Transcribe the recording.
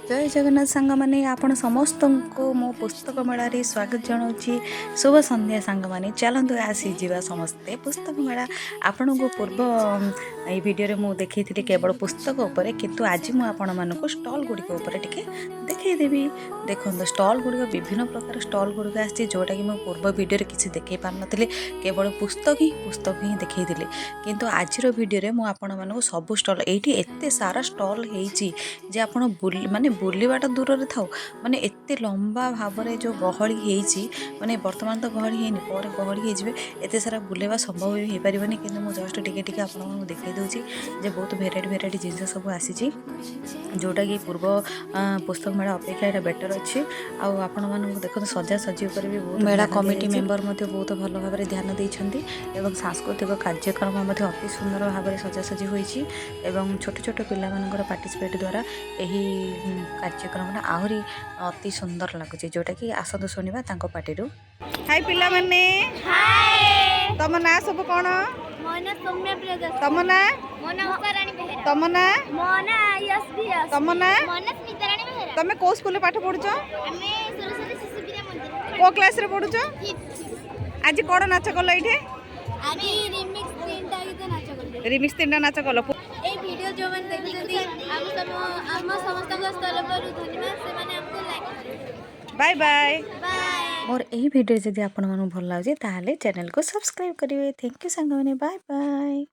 जय जगन्नाथ सांग माने आपण समस्त को मो पुस्तक मेला रे स्वागत जनाऊँगी। शुभ संध्या सांग माने चलतु आसी जीवा समस्ते पुस्तक मेला। आपण को पूर्व ये वीडियो रे मु देखी केवल पुस्तक उपरे, किंतु आज मु आपण मानक स्टॉल गुड़िक उपरे टिके देखईदेवी। देखो स्टॉल गुड़िक विभिन्न प्रकार स्टॉल गुड़िक आसी, जोटा कि मुझे पूर्व वीडियो रे किसी देखई पार नथिले, केवल पुस्तक ही देखईली। किंतु आज वीडियो रे मु आपण मानक सब स्टॉल एठी एते सारा स्टॉल हेची जे आपण माने बुलवाटा दूर रे थाउ, माने एते लंबा भाव में जो गहली हेची, माने वर्तमान तो गहली हेनी पर गहली हे जिवे, एते सारा बुलेवा संभव भी हो पारिबनी। किंतु मु जस्ट टिके टिके आपण मानक देखई दोची जे बहुत भेराइटी जिनस सब आसीची, जोटा कि पूर्व पुस्तक मेला अपेक्षा एटा बेटर अच्छी। आपण मानक देखो सजा सजी उपर भी बहुत मेला कमिटी मेंबर मध्य बहुत भल भाव में ध्यान देइछंती एवं सांस्कृतिक कार्यक्रम मध्य अति सुंदर भाव में सजासजी होईची एवं छोट छोट पिला मानकर पार्टिसिपेट द्वारा यही कार्यक्रम आहरी अति सुंदर लगुच, जोटा कि आसतु शुणा तांको पार्टी। हाय पिला माने, हाय तम ना सब कोन? मोना सौम्या प्रियदर्शनी। तम ना? मोना उषाराणी बेहेरा। तम ना? मोना यशबीएस। तम ना? मोना स्मिताराणी बेहेरा। तमे को स्कूल पाठ पढुछ? हमें सरस्वती शिशु विद्या मंदिर। को क्लास रे पढुछ? 5th। आज कोन नाच कलो इठे? आज रिमिक्स 3टा गीत नाच करले। रिमिक्स 3टा नाच कलो। ए वीडियो जो मन देखुछंती हम समस्त स्तर पर धन्यवाद, से माने हमको लाइक करे। Bye bye bye. और यही वीडियो जदि आपण मानू भल लागे ताहले चैनल को सब्सक्राइब करिवे। थैंक यू संग माने, बाय बाय।